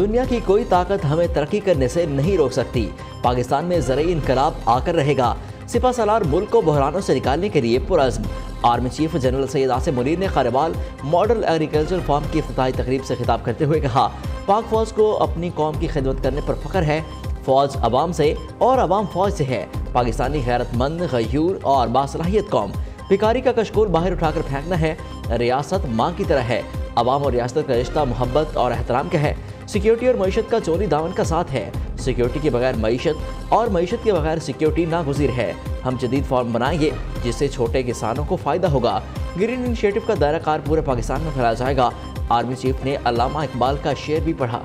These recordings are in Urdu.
دنیا کی کوئی طاقت ہمیں ترقی کرنے سے نہیں روک سکتی۔ پاکستان میں زرعی انقلاب آ کر رہے گا۔ سپہ سالار ملک کو بحرانوں سے نکالنے کے لیے پرعزم۔ Army chief general Syed Asim Munir نے خاریبال ماڈل ایگریکلچر فارم کی افتتاحی تقریب سے خطاب کرتے ہوئے کہا، پاک فوج کو اپنی قوم کی خدمت کرنے پر فخر ہے۔ فوج عوام سے اور عوام فوج سے ہے۔ پاکستانی غیرت مند، غیور اور باصلاحیت قوم۔ بھکاری کا کشکول باہر اٹھا کر پھینکنا ہے۔ ریاست ماں کی طرح ہے۔ عوام اور ریاست کا رشتہ محبت اور احترام کا ہے۔ سیکیورٹی اور معیشت کا چولی دامن کا ساتھ ہے۔ سیکیورٹی کے بغیر معیشت اور معیشت کے بغیر سیکیورٹی ناگزیر ہے۔ ہم جدید فارم بنائیں گے جس سے چھوٹے کسانوں کو فائدہ ہوگا۔ گرین انیشیٹو کا دائرہ کار پورے پاکستان میں پھیلایا جائے گا۔ آرمی چیف نے علامہ اقبال کا شعر بھی پڑھا۔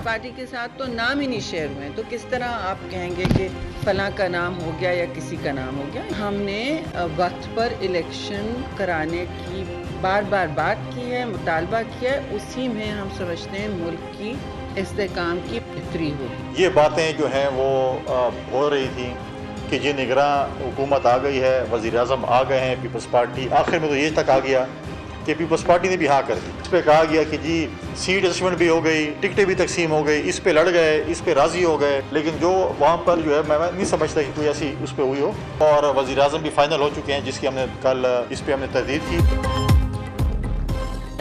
پارٹی کے ساتھ تو نام ہی نہیں شیئر ہوئے، تو کس طرح آپ کہیں گے کہ فلاں کا نام ہو گیا یا کسی کا نام ہو گیا؟ ہم نے وقت پر الیکشن کرانے کی بار بار بات کی ہے، مطالبہ کیا ہے، اسی میں ہم سمجھتے ہیں ملک کی استحکام کی بہتری ہوگی۔ یہ باتیں جو ہیں وہ ہو رہی تھیں کہ یہ نگراں حکومت آ گئی ہے، وزیر اعظم آ گئے ہیں، پیپلز پارٹی آخر میں تو یہ تک آ گیا کہ پیپلز پارٹی نے بھی ہاں کر دی۔ اس پہ کہا گیا کہ جی سیٹ ایڈجسٹمنٹ بھی ہو گئی، ٹکٹیں بھی تقسیم ہو گئی، اس پہ لڑ گئے، اس پہ راضی ہو گئے، لیکن جو وہاں پر جو ہے میں نہیں سمجھتا کہ کوئی ایسی اس پہ ہوئی ہو۔ اور وزیر اعظم بھی فائنل ہو چکے ہیں جس کی ہم نے کل اس پہ ہم نے تردید کی۔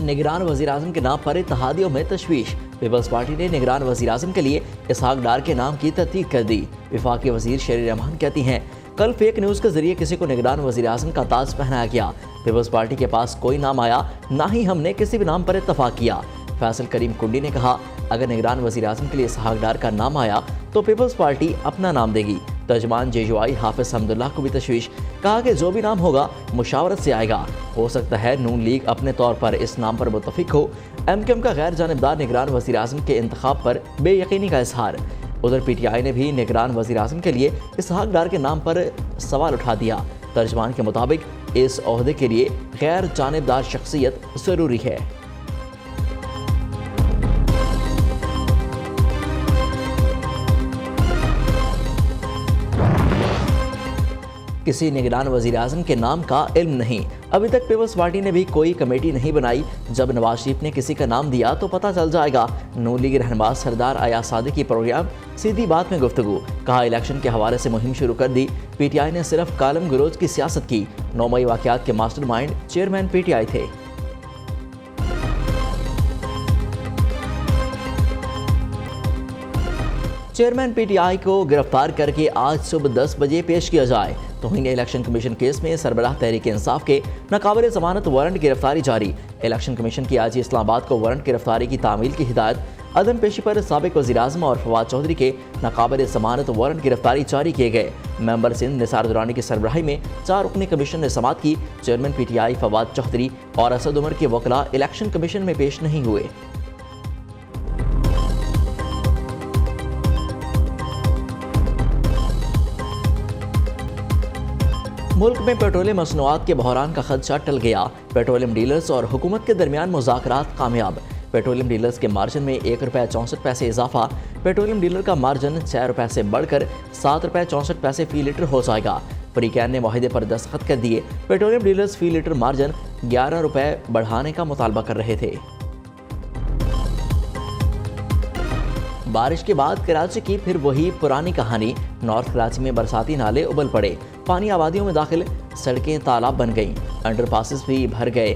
نگران وزیر اعظم کے نام پر اتحادیوں میں تشویش۔ پیپلز پارٹی نے نگران وزیر اعظم کے لیے اسحاق ڈار کے نام کی تردید کر دی۔ وفاقی وزیر شیری رحمان کہتی ہیں، کل فیک نیوز کے ذریعے کسی کو نگران وزیر اعظم کا تاج پہنایا گیا۔ پیپلز پارٹی کے پاس کوئی نام آیا، نہ ہی ہم نے کسی بھی نام پر اتفاق کیا۔ فیصل کریم کنڈی نے کہا، اگر نگران وزیر اعظم کے لیے اسحاق ڈار کا نام آیا تو پیپلز پارٹی اپنا نام دے گی۔ ترجمان JUI حافظ حمداللہ کو بھی تشویش، کہا کہ جو بھی نام ہوگا مشاورت سے آئے گا۔ ہو سکتا ہے نون لیگ اپنے طور پر اس نام پر متفق ہو۔ MKM کا غیر جانبدار نگران وزیر اعظم کے انتخاب پر بے یقینی کا اظہار۔ ادھر PTI نے بھی نگران وزیر اعظم کے لیے اسحاق ڈار کے نام پر سوال اٹھا دیا۔ ترجمان کے مطابق اس عہدے کے لیے غیر جانبدار شخصیت ضروری ہے۔ کسی نگران وزیر اعظم کے نام کا علم نہیں۔ ابھی تک پیپلز پارٹی نے بھی کوئی کمیٹی نہیں بنائی۔ جب نواز شریف نے کسی کا نام دیا تو پتہ چل جائے گا۔ نون لیگ رہنما سردار ایاز صادقی پروگرام سیدھی بات میں گفتگو، کہا الیکشن کے حوالے سے مہم شروع کر دی۔ PTI نے صرف کالم گروج کی سیاست کی۔ 9 مئی واقعات کے ماسٹر مائنڈ چیئرمین PTI تھے۔ چیئرمین PTI کو گرفتار کر کے آج صبح 10 بجے پیش کیا جائے۔ توہین الیکشن کمیشن کیس میں سربراہ تحریک انصاف کے ناقابل ضمانت وارنٹ گرفتاری جاری۔ الیکشن کمیشن کی آج اسلام آباد کو وارنٹ گرفتاری کی تعمیل کی ہدایت۔ عدم پیشی پر سابق وزیر اعظم اور فواد چودھری کے ناقابل ضمانت وارنٹ گرفتاری جاری کیے گئے۔ ممبر سندھ نثار درانی کی سربراہی میں 4 رکنی کمیشن نے سماعت کی۔ چیئرمین PTI فواد چودھری اور اسد عمر کے وکلاء الیکشن کمیشن میں پیش نہیں ہوئے۔ ملک میں پیٹرولیم مصنوعات کے بحران کا خدشہ ٹل گیا۔ پیٹرولیم ڈیلرز اور حکومت کے درمیان مذاکرات کامیاب۔ پیٹرولیم ڈیلرز کے مارجن میں ₹1.64 اضافہ۔ پیٹرولیم ڈیلر کا مارجن ₹6 سے بڑھ کر ₹7.64 فی لیٹر ہو جائے گا۔ فریقین نے معاہدے پر دستخط کر دیے۔ پیٹرولیم ڈیلرز فی لیٹر مارجن ₹11 بڑھانے کا مطالبہ کر رہے تھے۔ بارش کے بعد کراچی کی پھر وہی پرانی کہانی۔ نارتھ کراچی میں برساتی نالے ابل پڑے، پانی آبادیوں میں داخل، سڑکیں تالاب بن گئیں، انڈر پاسز بھی بھر گئے۔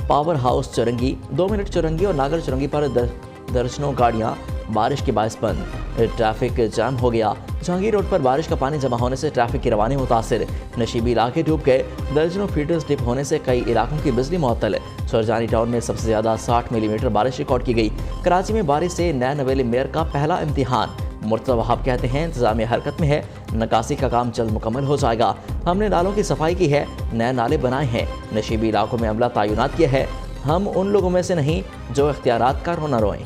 Power house Chowrangi, 2 minute Chowrangi اور ناگر چرنگی پر درجنوں گاڑیاں بارش کے باعث بند۔ ٹریفک جام ہو گیا۔ جہانگیر روڈ پر بارش کا پانی جمع ہونے سے ٹریفک کی روانی متاثر، نشیبی علاقے ڈوب گئے۔ درجنوں فیٹرز ڈپ ہونے سے کئی علاقوں کی بجلی معطل۔ سرجانی ٹاؤن میں سب سے زیادہ 60 ملی میٹر بارش ریکارڈ کی گئی۔ کراچی میں بارش سے نئے نویلے میئر کا پہلا امتحان۔ مرتضی وہاب کہتے ہیں انتظامیہ حرکت میں ہے، نکاسی کا کام جلد مکمل ہو جائے گا۔ ہم نے نالوں کی صفائی کی ہے، نئے نالے بنائے ہیں، نشیبی علاقوں میں عملہ تعینات کیا ہے۔ ہم ان لوگوں میں سے نہیں جو اختیارات کا رونا روئیں۔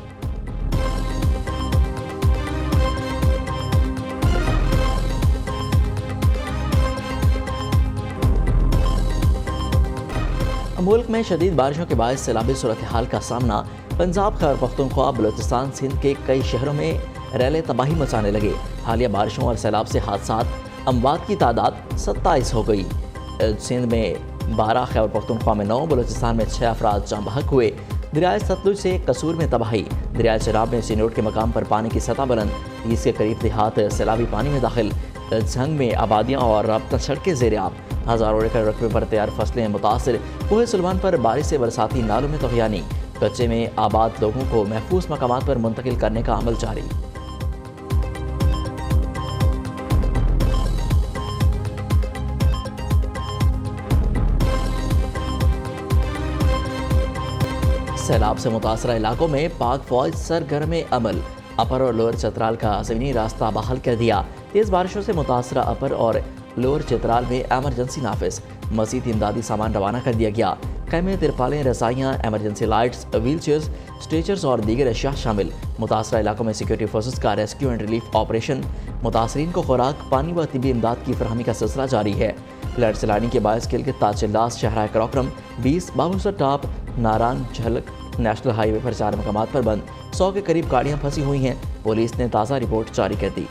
ملک میں شدید بارشوں کے باعث سیلابی صورتحال کا سامنا۔ پنجاب، خیبر پختونخوا، بلوچستان، سندھ کے کئی شہروں میں ریلے تباہی مچانے لگے۔ حالیہ بارشوں اور سیلاب سے حادثات، اموات کی تعداد 27 ہو گئی۔ سندھ میں 12، خیبر پختونخوا میں 9، بلوچستان میں 6 افراد جاں بحق ہوئے۔ دریائے ستلج سے قصور میں تباہی، دریائے چناب میں چینوٹ کے مقام پر پانی کی سطح بلند، 30 کے قریب دیہات سیلابی پانی میں داخل۔ جھنگ میں آبادیاں اور رابطہ سڑکیں زیر آب، ہزاروں ایکڑ رقبے پر تیار فصلیں متاثر۔ کوہ سلمان پر بارش سے برساتی نالوں میں طغیانی، کچے میں آباد لوگوں کو محفوظ مقامات پر منتقل کرنے کا عمل جاری۔ سیلاب سے متاثرہ علاقوں میں پاک فوج سرگرم عمل، اپر اور لوئر چترال کا زمینی راستہ بحال کر دیا۔ تیز بارشوں سے متاثرہ اپر اور لوئر چترال میں ایمرجنسی نافذ، مزید امدادی سامان روانہ کر دیا گیا۔ خیمے، ترپالیں، رضائیاں، ایمرجنسی لائٹس، ویل چیئرز، اسٹریچرز اور دیگر اشیاء شامل۔ متاثرہ علاقوں میں سیکورٹی فورسز کا ریسکیو اینڈ ریلیف آپریشن، متاثرین کو خوراک، پانی و طبی امداد کی فراہمی کا سلسلہ جاری ہے۔ لینڈ سلائڈنگ کے باعث گلگت تاجلاس، شہرہ کراکرم، 20، بابوسر ٹاپ، ناران جھلک نیشنل ہائی وے پر 4 مقامات پر بند، 100 کے قریب گاڑیاں پھنسی ہوئی ہیں۔ پولیس نے تازہ رپورٹ جاری کر دی۔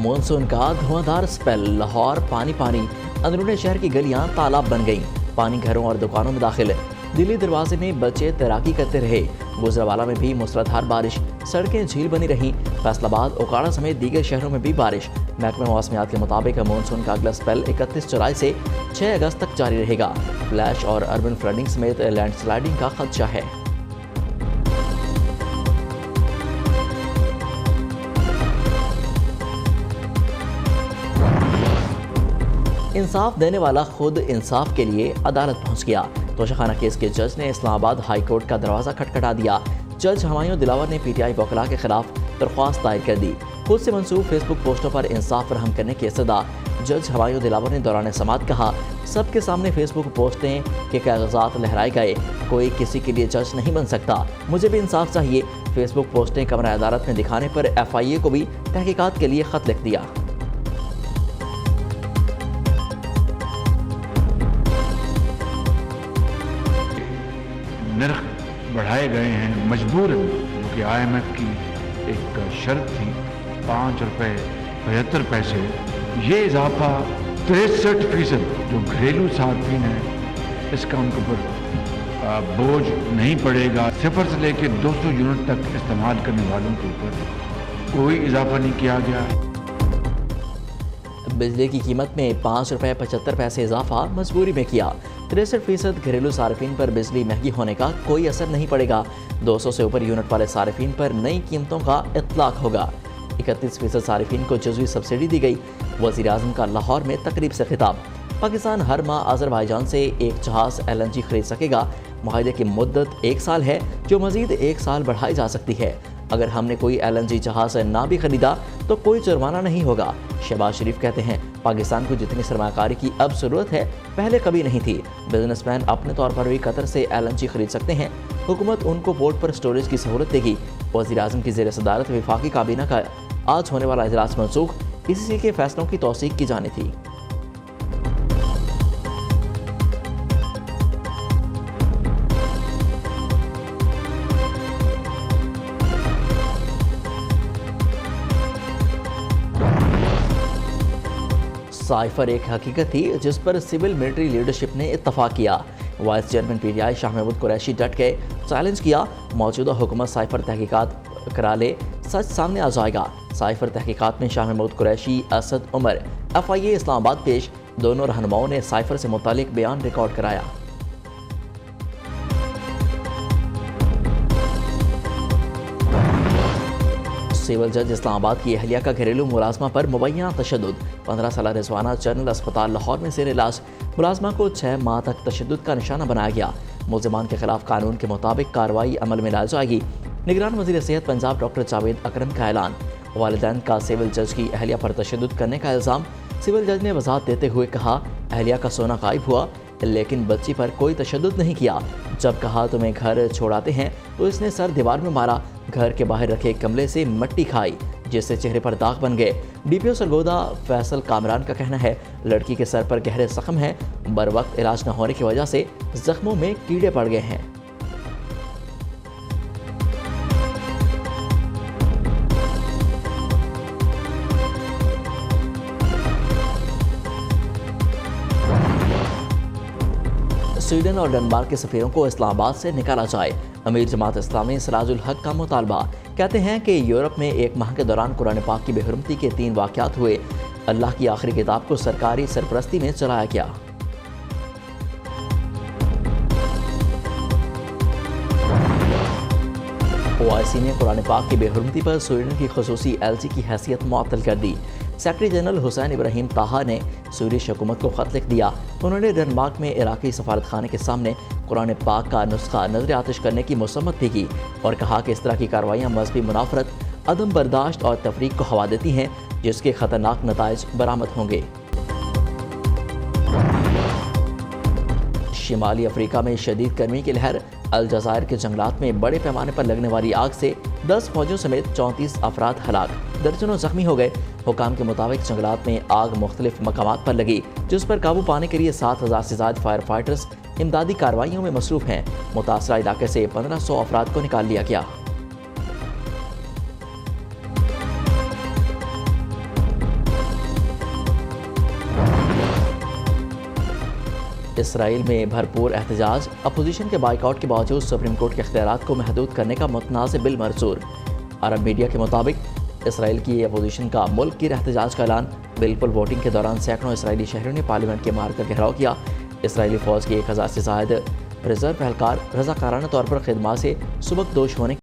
مونسون کا دھواں سپیل، لاہور پانی پانی، اندرون شہر کی گلیاں تالاب بن گئیں، پانی گھروں اور دکانوں میں داخل۔ دلی دروازے میں بچے تیراکی کرتے رہے۔ گجرانوالہ میں بھی موسلادھار بارش، سڑکیں جھیل بنی رہیں۔ فیصل آباد، اوکاڑا سمیت دیگر شہروں میں بھی بارش۔ محکمہ موسمیات کے مطابق مونسون کا اگلا سپیل 31 جولائی سے 6 اگست تک جاری رہے گا۔ فلیش اور اربن فلڈنگ سمیت لینڈ سلائڈنگ کا خدشہ ہے۔ انصاف دینے والا خود انصاف کے لیے عدالت پہنچ گیا۔ توشخانہ کیس کے جج نے اسلام آباد ہائی کورٹ کا دروازہ کھٹکھٹا دیا۔ جج ہمایوں دلاور نے پی ٹی آئی وکلاء کے خلاف درخواست دائر کر دی۔ خود سے منسوب فیس بک پوسٹوں پر انصاف فراہم کرنے کی استدعا۔ جج ہمایوں دلاور نے دوران سماعت کہا، سب کے سامنے فیس بک پوسٹیں کے کاغذات لہرائے گئے، کوئی کسی کے لیے جج نہیں بن سکتا، مجھے بھی انصاف چاہیے۔ فیس بک پوسٹیں کمرہ عدالت میں دکھانے پر ایف آئی اے کو بھی تحقیقات کے لیے خط لکھ دیا۔ نرخ بڑھائے گئے ہیں مجبوراً، کیونکہ آئی ایم ایف کی ایک شرط تھی 5 روپے 75 پیسے۔ یہ اضافہ 63% جو گھریلو صارفین ہیں اس کا ان کے اوپر بوجھ نہیں پڑے گا۔ 0 سے لے کے 200 یونٹ تک استعمال کرنے والوں کے اوپر کوئی اضافہ نہیں کیا گیا۔ بجلی کی قیمت میں 5 روپے 75 پیسے اضافہ مجبوری میں کیا۔ 63% گھریلو صارفین پر بجلی مہنگی ہونے کا کوئی اثر نہیں پڑے گا۔ 200 سے اوپر یونٹ والے صارفین پر نئی قیمتوں کا اطلاق ہوگا۔ 31% صارفین کو جزوی سبسڈی دی گئی۔ وزیر اعظم کا لاہور میں تقریب سے خطاب۔ پاکستان ہر ماہ آذربائیجان سے 1 جہاز LNG خرید سکے گا۔ معاہدے کی مدت 1 سال ہے، جو مزید 1 سال بڑھائی جا سکتی ہے۔ اگر ہم نے کوئی LNG جہاز نہ بھی خریدا تو کوئی جرمانہ نہیں ہوگا۔ شہباز شریف کہتے ہیں، پاکستان کو جتنی سرمایہ کاری کی اب ضرورت ہے پہلے کبھی نہیں تھی۔ بزنس مین اپنے طور پر بھی قطر سے LNG خرید سکتے ہیں۔ حکومت ان کو پورٹ پر سٹوریج کی سہولت دے گی۔ وزیر اعظم کی زیر صدارت وفاقی کابینہ کا آج ہونے والا اجلاس منسوخ، اسی کے فیصلوں کی توثیق کی جانی تھی۔ سائفر ایک حقیقت تھی جس پر سول ملٹری لیڈرشپ نے اتفاق کیا۔ Vice chairman P T I Shah Mahmood Qureshi ڈٹ گئے، چیلنج کیا، موجودہ حکومت سائفر تحقیقات کرا لے، سچ سامنے آ جائے گا۔ سائفر تحقیقات میں شاہ محمود قریشی، اسد عمر، FIA اسلام آباد پیش، دونوں رہنماؤں نے سائفر سے متعلق بیان ریکارڈ کرایا۔ سول جج اسلام آباد کی اہلیہ کا گھریلو ملازمہ پر مبینہ تشدد، 15 سالہ رضوانہ جنرل اسپتال لاہور میں زیر علاج، ملازمہ کو 6 ماہ تک تشدد کا نشانہ بنایا گیا۔ ملزمان کے خلاف قانون کے مطابق کارروائی عمل میں لائی جائے گی۔ نگران وزیر صحت پنجاب ڈاکٹر جاوید اکرم کا اعلان، والدین کا سول جج کی اہلیہ پر تشدد کرنے کا الزام۔ سول جج نے وضاحت دیتے ہوئے کہا، اہلیہ کا سونا غائب ہوا لیکن بچی پر کوئی تشدد نہیں کیا۔ جب کہا تمہیں گھر چھوڑاتے ہیں تو اس نے سر دیوار میں مارا، گھر کے باہر رکھے گملے سے مٹی کھائی، جس سے چہرے پر داغ بن گئے۔ ڈی پی او سرگودا فیصل کامران کا کہنا ہے لڑکی کے سر پر گہرے زخم ہیں، بر وقت علاج نہ ہونے کی وجہ سے زخموں میں کیڑے پڑ گئے ہیں۔ سویڈن اور ڈنمارک کے سفیروں کو اسلام آباد سے نکالا جائے، امیر جماعت اسلامی سراج الحق کا مطالبہ۔ کہتے ہیں کہ یورپ میں ایک ماہ کے دوران قرآن پاک کی بے حرمتی کے 3 واقعات ہوئے۔ اللہ کی آخری کتاب کو سرکاری سرپرستی میں چلایا گیا۔ OIC نے قرآن پاک کی بے حرمتی پر سویڈن کی خصوصی LG کی حیثیت معطل کر دی۔ سیکرٹری جنرل حسین ابراہیم طاہا نے سویڈش حکومت کو خط لکھ دیا۔ انہوں نے ڈنمارک میں عراقی سفارت خانے کے سامنے قرآن پاک کا نسخہ نظر آتش کرنے کی مذمت بھی کی اور کہا کہ اس طرح کی کارروائیاں مذہبی منافرت، عدم برداشت اور تفریق کو ہوا دیتی ہیں، جس کے خطرناک نتائج برآمد ہوں گے۔ شمالی افریقہ میں شدید گرمی کی لہر، الجزائر کے جنگلات میں بڑے پیمانے پر لگنے والی آگ سے 10 فوجیوں سمیت 34 افراد ہلاک، درجنوں زخمی ہو گئے۔ حکام کے مطابق جنگلات میں آگ مختلف مقامات پر لگی، جس پر قابو پانے کے لیے 7000 سے زائد فائر فائٹرز امدادی کارروائیوں میں مصروف ہیں۔ متاثرہ علاقے سے 1500 افراد کو نکال لیا گیا۔ اسرائیل میں بھرپور احتجاج، اپوزیشن کے بائیکاٹ کے باوجود سپریم کورٹ کے اختیارات کو محدود کرنے کا متنازع بل منظور۔ عرب میڈیا کے مطابق اسرائیل کی اپوزیشن کا ملک گیر احتجاج کا اعلان۔ بل پر ووٹنگ کے دوران سینکڑوں اسرائیلی شہریوں نے پارلیمنٹ کے مار کا گھیراؤ کیا۔ اسرائیلی فوج کے 1000 سے زائد ریزرو اہلکار رضاکارانہ طور پر خدمات سے سبکدوش ہونے۔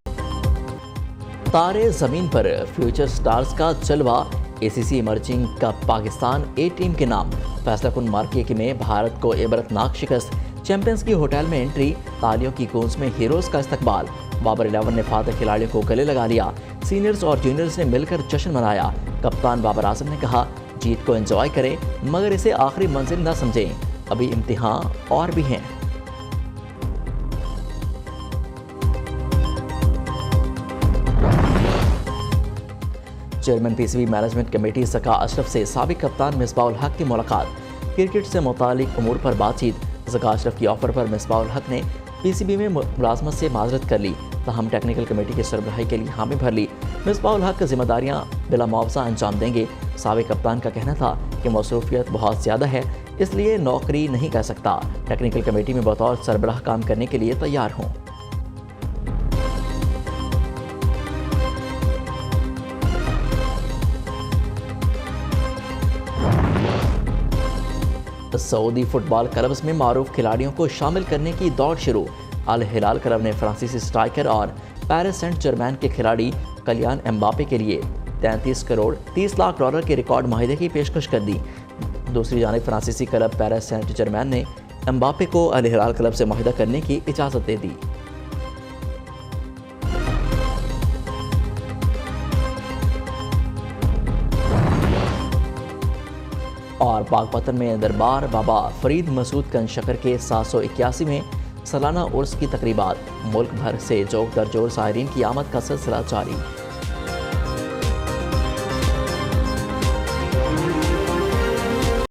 تارے زمین پر فیوچر سٹارز کا جلوہ، ACC emerging cup Pakistan A team کے نام۔ فیصلہ کن مارکے میں بھارت کو عبرتناک شکست، چیمپئنز کی ہوٹل میں انٹری، تالیوں کی گونج میں ہیروز کا استقبال۔ بابر 11 نے فاتح کھلاڑیوں کو گلے لگا لیا، سینئرز اور جونیئرز نے مل کر جشن منایا۔ کپتان بابر اعظم نے کہا جیت کو انجوائے کریں مگر اسے آخری منزل نہ سمجھیں، ابھی امتحان اور بھی ہیں۔ Chairman PCB management committee Zaka Ashraf سے سابق کپتان مصباح الحق کی ملاقات، کرکٹ سے متعلق امور پر بات چیت۔ ذکا اشرف کی آفر پر مصباح الحق نے PCB میں ملازمت سے معذرت کر لی، تاہم ٹیکنیکل کمیٹی کی سربراہی کے لیے حامی بھر لی۔ مصباح الحق ذمہ داریاں بلا معاوضہ انجام دیں گے۔ سابق کپتان کا کہنا تھا کہ مصروفیت بہت زیادہ ہے، اس لیے نوکری نہیں کر سکتا، ٹیکنیکل کمیٹی میں بطور سربراہ کام کرنے کے لیے تیار ہوں۔ سعودی فٹ بال کلبز میں معروف کھلاڑیوں کو شامل کرنے کی دوڑ شروع۔ الہلال کلب نے فرانسیسی سٹرائکر اور پیرس سینٹ جرمین کے کھلاڑی کلیان امباپے کے لیے 33 کروڑ 30 لاکھ ڈالر کے ریکارڈ معاہدے کی پیشکش کر دی۔ دوسری جانب فرانسیسی کلب پیرس سینٹ جرمین نے امباپے کو الہلال کلب سے معاہدہ کرنے کی اجازت دے دی۔ اور پاک پتن میں دربار بابا فرید مسعود کن شکر کے 781 سالانہ عرس کی تقریبات، ملک بھر سے جوک در جوش زائرین کی آمد کا سلسلہ جاری۔